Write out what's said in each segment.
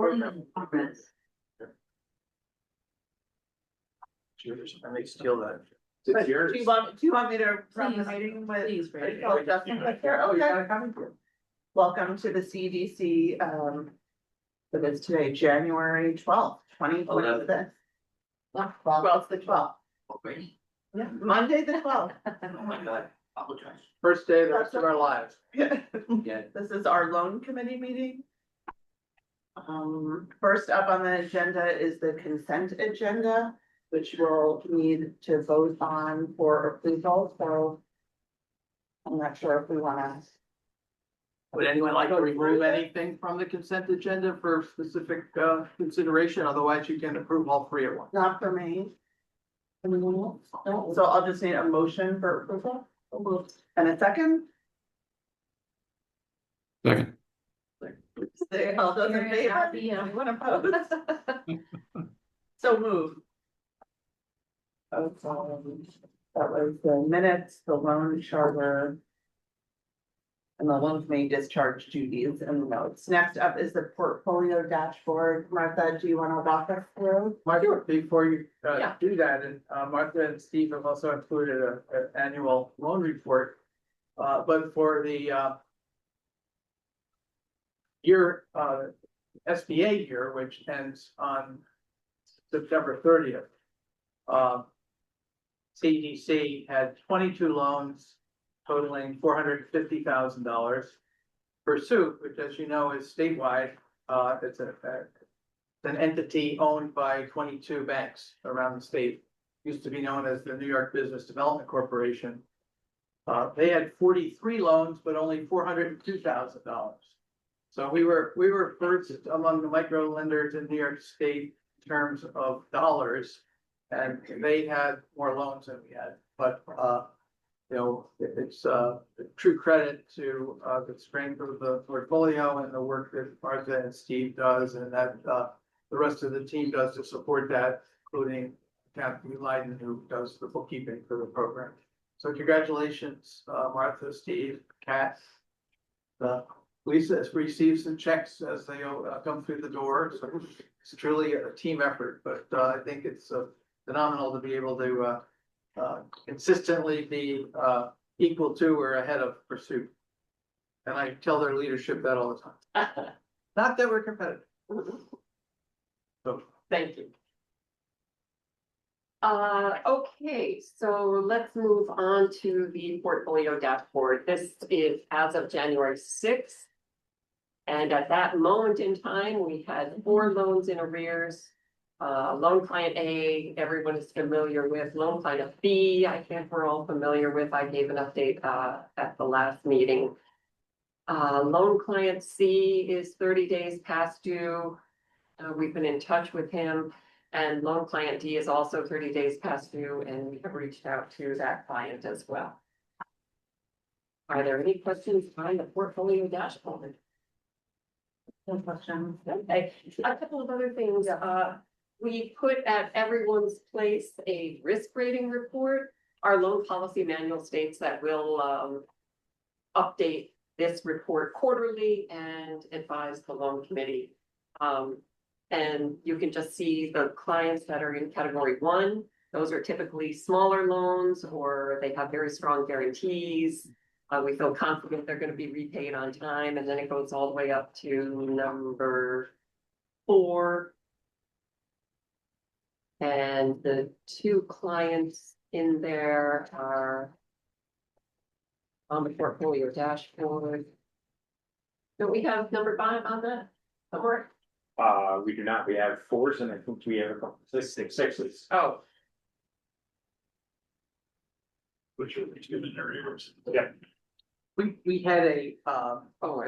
program. I may steal that. But It's yours. Do you want me to run the meeting with? Please, Ray. Oh, Justin, here, Oh, you okay. got a copy for it? Welcome to the CEDC, it is today, January 12th, 2026. Well, it's the 12th. Okay. Yeah, Monday, the 12th. Oh my God, apologize. First day of the rest of our lives. Yeah. Yeah. This is our loan committee meeting. First up on the agenda is the consent agenda, which we'll need to vote on for approval, so I'm not sure if we wanna. Would anyone like to remove anything from the consent agenda for specific consideration? Otherwise, you can approve all three at once. Not for me. Anyone else? No, so I'll just need a motion for approval. And a second. Second. Say all those in favor, anyone opposed? So move. That was the minutes, the loan charter. And the loan committee discharge duties and the notes. Next up is the portfolio dashboard. Martha, do you want to walk us through? Martha, before you Yeah. do that, and Martha and Steve have also included an annual loan report. But for the year, SBA year, which ends on September 30th. CEDC had 22 loans totaling $450,000. Pursuit, which as you know is statewide, it's an entity owned by 22 banks around the state. Used to be known as the New York Business Development Corporation. They had 43 loans, but only $402,000. So we were first among the micro lenders in New York State in terms of dollars, and they had more loans than we had. But you know, it's a true credit to the strength of the portfolio and the work that Martha and Steve does, and that the rest of the team does to support that, including Kathy Leiden, who does the bookkeeping for the program. So congratulations, Martha, Steve, Kat. Lisa has received some checks as they come through the door, so it's truly a team effort, but I think it's phenomenal to be able to consistently be equal to or ahead of Pursuit. And I tell their leadership that all the time. Not that we're competitive. So, Thank you. Okay, so let's move on to the portfolio dashboard. This is as of January 6th. And at that moment in time, we had 4 loans in arrears. Loan client A, everyone is familiar with. Loan client B, I think we're all familiar with. I gave an update at the last meeting. Loan client C is 30 days past due. We've been in touch with him. And loan client D is also 30 days past due, and we have reached out to that client as well. Are there any questions on the portfolio dashboard? No questions. Okay, a couple of other things. We put at everyone's place a risk rating report. Our loan policy manual states that we'll update this report quarterly and advise the loan committee. And you can just see the clients that are in category 1. Those are typically smaller loans, or they have very strong guarantees. We feel confident they're going to be repaid on time, and then it goes all the way up to number 4. And the 2 clients in there are on the portfolio dashboard. Don't we have number 5 on that somewhere? We do not. We have 4s, and I think we have a couple sixes. Oh, which are the 2 in arrears. Yeah. We had a I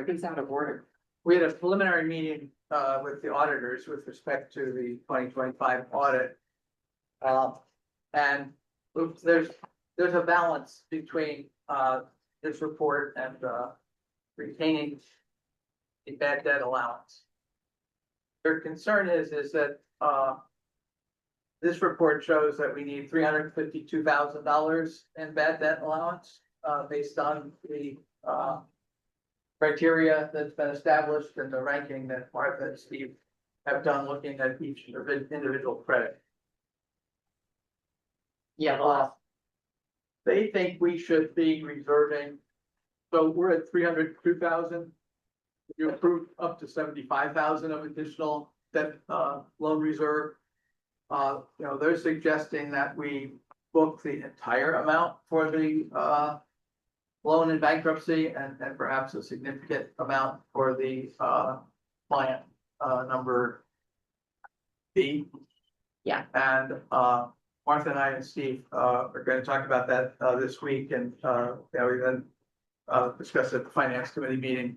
think it's out of order. we had a preliminary meeting with the auditors with respect to the 2025 audit. And there's a balance between this report and retaining the bad debt allowance. Their concern is that this report shows that we need $352,000 in bad debt allowance based on the criteria that's been established and the ranking that Martha and Steve have done looking at each individual credit. Yeah, the last, They think we should be reserving, so we're at 302,000. You approved up to 75,000 of additional debt, loan reserve. They're suggesting that we book the entire amount for the, loan in bankruptcy and perhaps a significant amount for the, client, number B. Yeah. And, Martha and I and Steve, are gonna talk about that, this week and, we then, discuss at the finance committee meeting.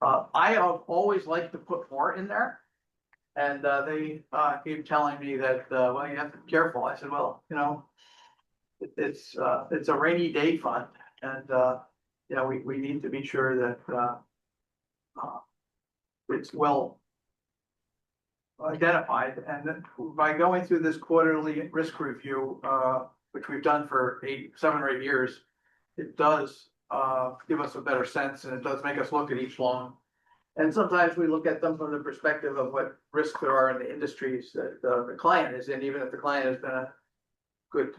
I have always liked to put more in there. And, they, keep telling me that, well, you have to be careful. I said, well, it's a rainy day fund and, we need to be sure that, it's well identified, and then by going through this quarterly risk review, which we've done for 7 or 8 years, it does give us a better sense, and it does make us look at each loan. And sometimes we look at them from the perspective of what risks there are in the industries that the client is in, even if the client has been a good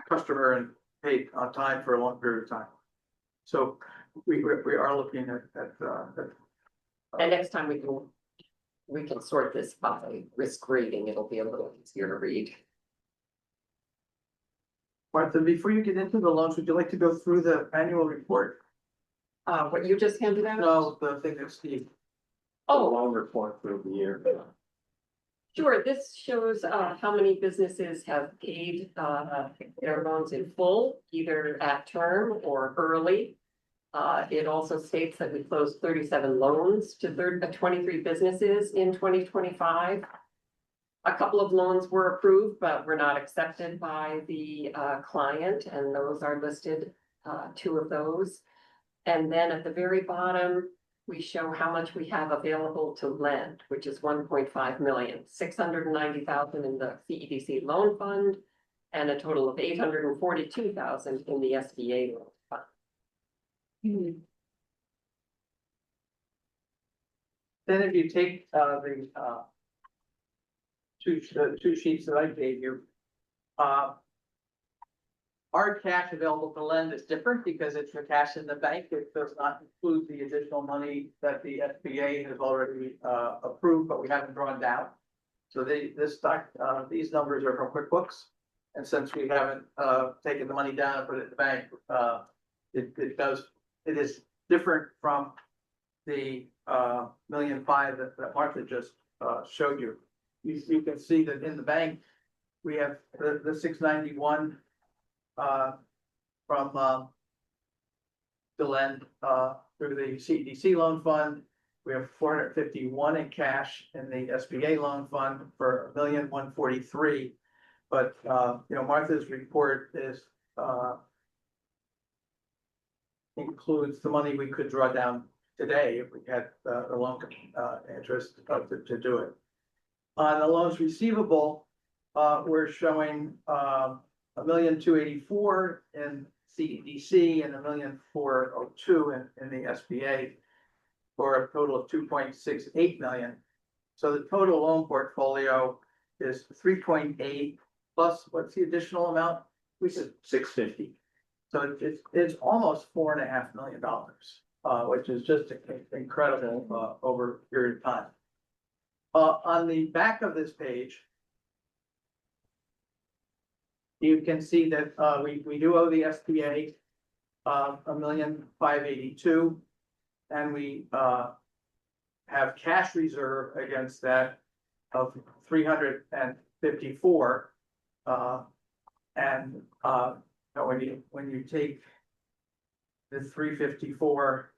customer and paid on time for a long period of time. So we are looking at and next time we can sort this by risk rating, it'll be a little easier to read. Martha, before you get into the loans, would you like to go through the annual report? What you just handed out? No, the thing that Steve. Oh, Long report for the year. sure, this shows how many businesses have paid their loans in full, either at term or early. It also states that we closed 37 loans to 23 businesses in 2025. A couple of loans were approved, but were not accepted by the client, and those are listed, 2 of those. And then at the very bottom, we show how much we have available to lend, which is 1.5 million, 690,000 in the CEDC loan fund, and a total of 842,000 in the SBA loan fund. Then if you take the two sheets that I gave you, our cash available to lend is different because it's for cash in the bank. It does not include the additional money that the SBA has already approved, but we haven't drawn down. So these numbers are from QuickBooks. And since we haven't taken the money down and put it in the bank, it is different from the $1.5 million that Martha just showed you. You can see that in the bank, we have the 691 from the lend through the CEDC loan fund. We have 451 in cash in the SBA loan fund for $1,143,000. But Martha's report is includes the money we could draw down today if we had the loan interest to do it. On the loans receivable, we're showing $1,284,000 in CEDC and $1,402,000 in the SBA for a total of $2.68 million. So the total loan portfolio is 3.8 plus what's the additional amount? We said 650. so it's almost $4.5 million, which is just incredible over a period of time. On the back of this page, you can see that we do owe the SBA $1,582,000, and we have cash reserve against that of $354,000. And when you take the 354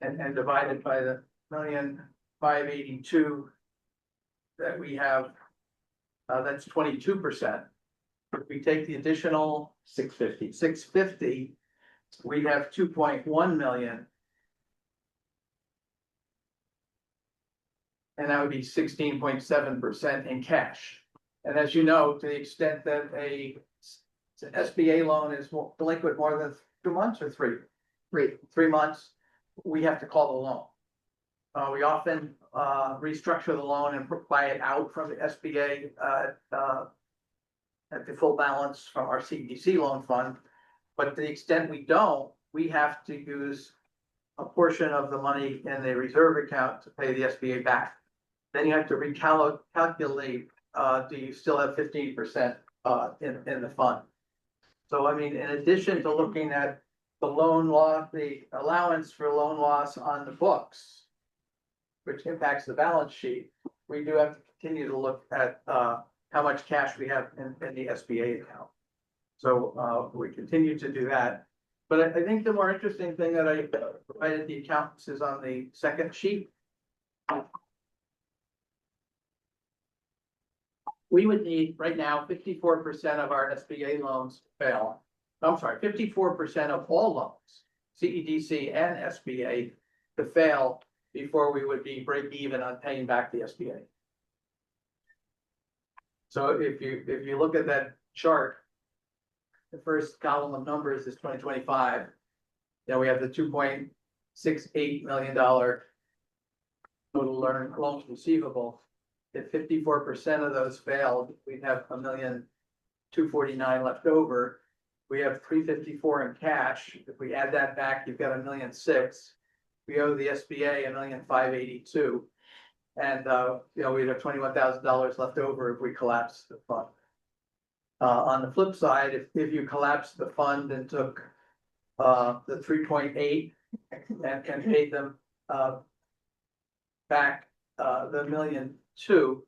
and divide it by the $1,582,000 that we have, that's 22%. If we take the additional 650, we have 2.1 million. And that would be 16.7% in cash. And as you know, to the extent that a SBA loan is delinquent more than 2 months or 3? Three. 3 months, we have to call the loan. We often restructure the loan and buy it out from the SBA at the full balance from our CEDC loan fund. But to the extent we don't, we have to use a portion of the money in the reserve account to pay the SBA back. Then you have to calculate, do you still have 15% in the fund? So I mean, in addition to looking at the loan loss, the allowance for loan loss on the books, which impacts the balance sheet, we do have to continue to look at how much cash we have in the SBA account. So we continue to do that. But I think the more interesting thing that I provided the accountants is on the second sheet. We would need right now 54% of our SBA loans fail. I'm sorry, 54% of all loans, CEDC and SBA, to fail before we would be break even on paying back the SBA. So if you look at that chart, the first column of numbers is 2025. Then we have the $2.68 million total loans receivable. If 54% of those failed, we'd have $1,249,000 left over. We have $354 in cash. If we add that back, you've got $1,006,000. We owe the SBA $1,582,000. And we'd have $21,000 left over if we collapse the fund. On the flip side, if you collapse the fund and took the 3.8 and paid them back the $1,200,000,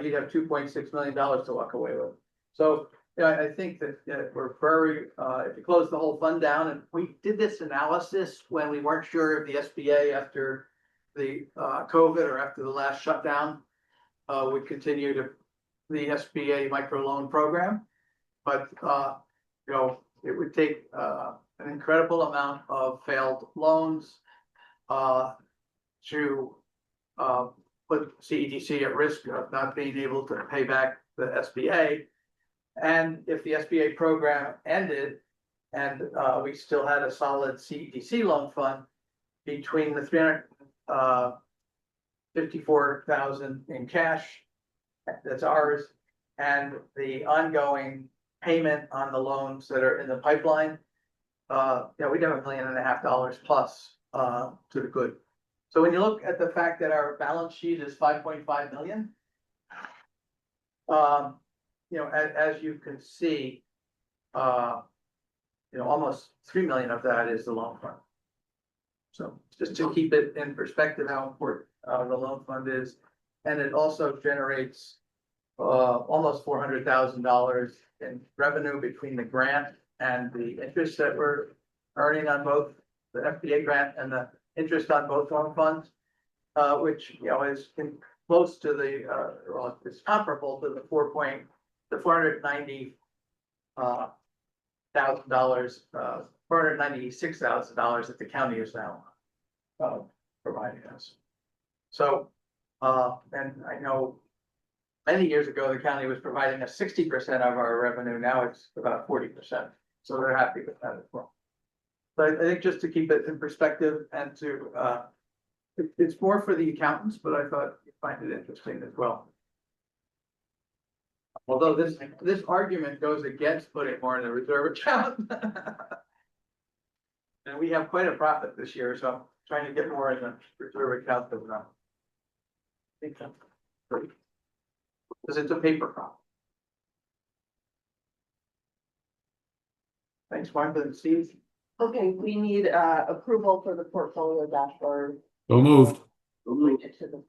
you'd have $2.6 million to walk away with. So I think that we're very, if you close the whole fund down, and we did this analysis when we weren't sure of the SBA after the COVID or after the last shutdown, would continue to the SBA microloan program. But it would take an incredible amount of failed loans to put CEDC at risk of not being able to pay back the SBA. And if the SBA program ended and we still had a solid CEDC loan fund, between the $354,000 in cash that's ours and the ongoing payment on the loans that are in the pipeline, we'd have $1.5 million plus to the good. So when you look at the fact that our balance sheet is $5.5 million, as you can see, almost $3 million of that is the loan fund. So just to keep it in perspective, how important the loan fund is, and it also generates almost $400,000 in revenue between the grant and the interest that we're earning on both the FBA grant and the interest on both loan funds, which is close to it's comparable to the $496,000 that the county is now providing us. So, and I know many years ago, the county was providing us 60% of our revenue. Now it's about 40%. So they're happy with that as well. But I think just to keep it in perspective and to, it's more for the accountants, but I thought you'd find it interesting as well. Although this argument goes against putting more in the reserve account. And we have quite a profit this year, so I'm trying to get more in the reserve account than I think that's great. Because it's a paper problem. Thanks, Martha and Steve. Okay, we need approval for the portfolio dashboard. So moved. Bring it to the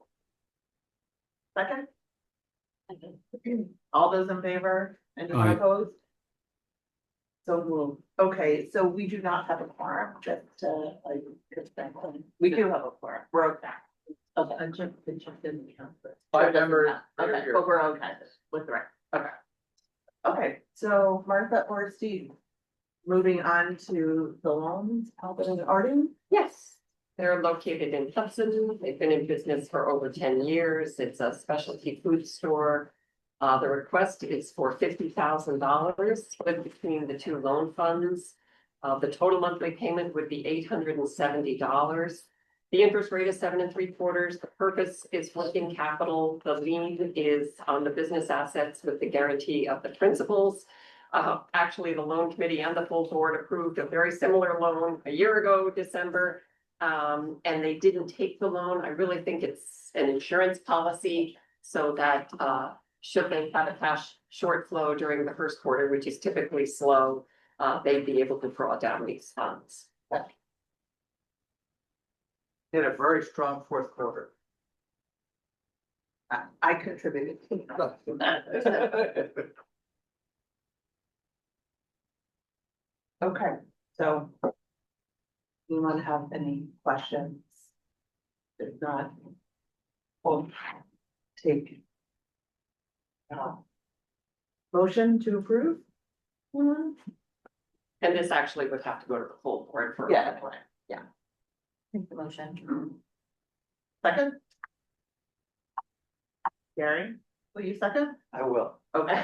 second. All those in favor? Anyone Aye. opposed? So moved. Okay, so we do not have a quorum, just we do have a quorum. We're okay. Okay. Five members. Okay, but we're okay with the rest. Okay. Okay, so Martha or Steve, moving on to the loans, Albert and Arden. Yes, they're located in Hudson. They've been in business for over 10 years. It's a specialty food store. The request is for $50,000 split between the two loan funds. The total monthly payment would be $870. The interest rate is 7 3/4. The purpose is working capital. The lien is on the business assets with the guarantee of the principals. Actually, the loan committee and the full board approved a very similar loan a year ago, December. And they didn't take the loan. I really think it's an insurance policy so that should they have a cash short flow during the first quarter, which is typically slow, they'd be able to draw down these funds. Did a very strong fourth quarter. I contributed. Okay, so. Anyone have any questions? If not. We'll take. Motion to approve? And this actually would have to go to the full board for. Yeah. Make the motion. Second? Gary, will you second? I will. Okay.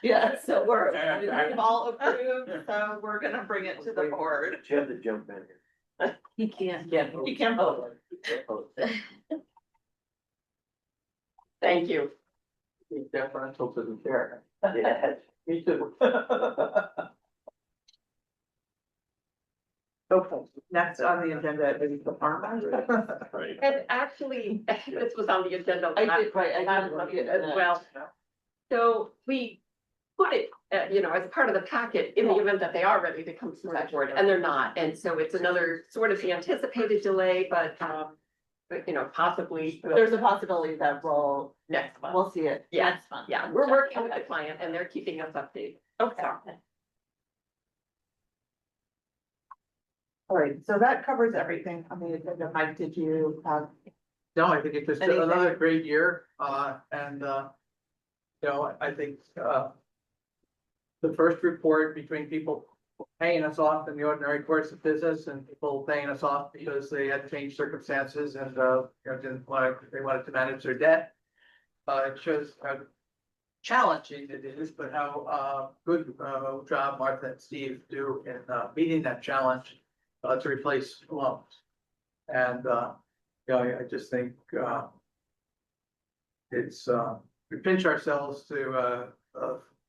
Yeah, so we've all approved, so we're gonna bring it to the board. You have to jump in here. He can't. Yeah, you can vote. Thank you. Deferential to the chair. Yeah. Me too. Okay, next on the agenda is the farm. Right. And actually, this was on the agenda. I did, right, I last did month look at as that. well. So we put it, as part of the packet in the event that they are ready to come to the board, and they're not. And so it's another sort of the anticipated delay, but possibly. There's a possibility that Next month. we'll see it Yeah. next month. Yeah, we're working with the client and they're keeping us updated. Okay. All right, so that covers everything. I mean, Mike, did you have? No, I think it's just Anything? another great year, and, I think, the first report between people paying us off in the ordinary course of business and people paying us off because they had changed circumstances and, they wanted to manage their debt. It shows how challenging it is, but how, good, job Martha and Steve do in, meeting that challenge, to replace loans. And, I just think, it's, we pinch ourselves to,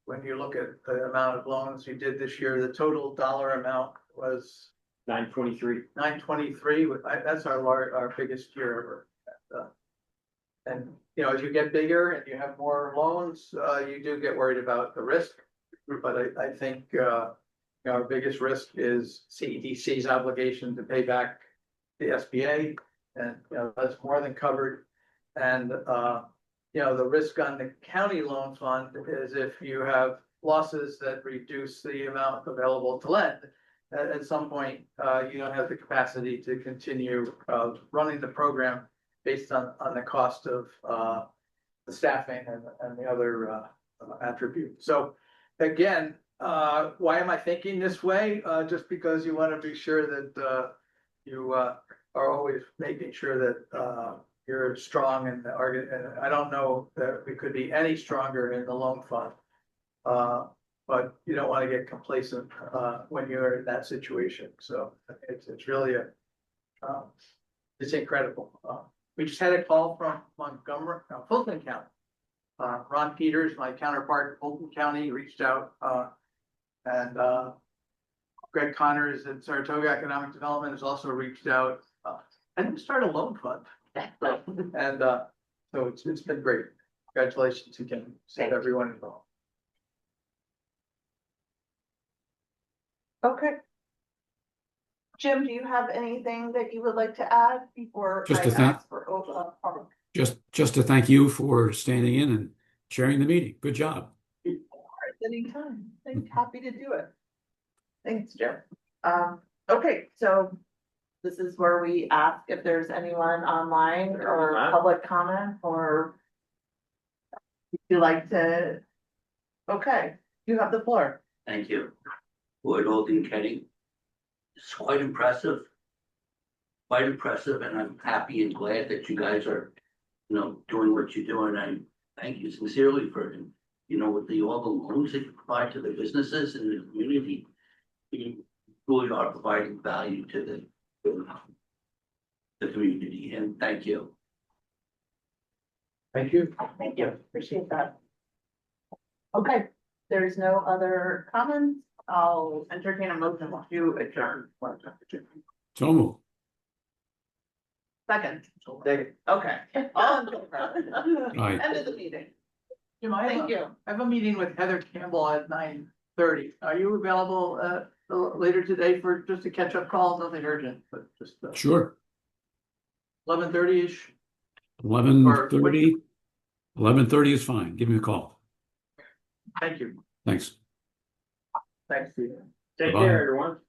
when you look at the amount of loans we did this year, the total dollar amount was 923. 923. That's our biggest year ever. And, as you get bigger and you have more loans, you do get worried about the risk. But I think, our biggest risk is CEDC's obligation to pay back the SBA. And, that's more than covered. And, the risk on the county loan fund is if you have losses that reduce the amount available to lend. At some point, you don't have the capacity to continue, running the program based on the cost of, the staffing and the other, attributes. So again, why am I thinking this way? Just because you want to be sure that, you, are always making sure that, you're strong and I don't know that we could be any stronger in the loan fund. But you don't want to get complacent, when you're in that situation. So it's really it's incredible. We just had a call from Montgomery, Fulton County. Ron Peters, my counterpart in Fulton County, reached out, and, Greg Connors at Saratoga Economic Development has also reached out, and start a loan fund. And, so it's been great. Congratulations again, to everyone involved. Okay. Jim, do you have anything that you would like to add before Just I to thank- ask for public? Just to thank you for standing in and chairing the meeting. Good job. Anytime. I'm happy to do it. Thanks, Jim. Okay, so this is where we ask if there's anyone online or public comment or if you like to. Okay, you have the floor. Thank you. Boyd Holding Kenny. It's quite impressive. Quite impressive, and I'm happy and glad that you guys are, doing what you're doing. I thank you sincerely for, with all the loans that you provide to the businesses in the community. you really are providing value to the community, and thank you. Thank you. Thank you, appreciate that. Okay, there's no other comments. I'll entertain a motion to adjourn. So move. Second. Second. Okay. All in favor? Aye. End of the meeting. Jim, I have Thank a- you. I have a meeting with Heather Campbell at 9:30. Are you available later today for just a catch-up call? Nothing urgent, but just Sure. 11:30-ish. 11:30. 11:30 is fine. Give me a call. Thank you. Thanks. Thanks, Steve. Take Bye-bye. care, everyone.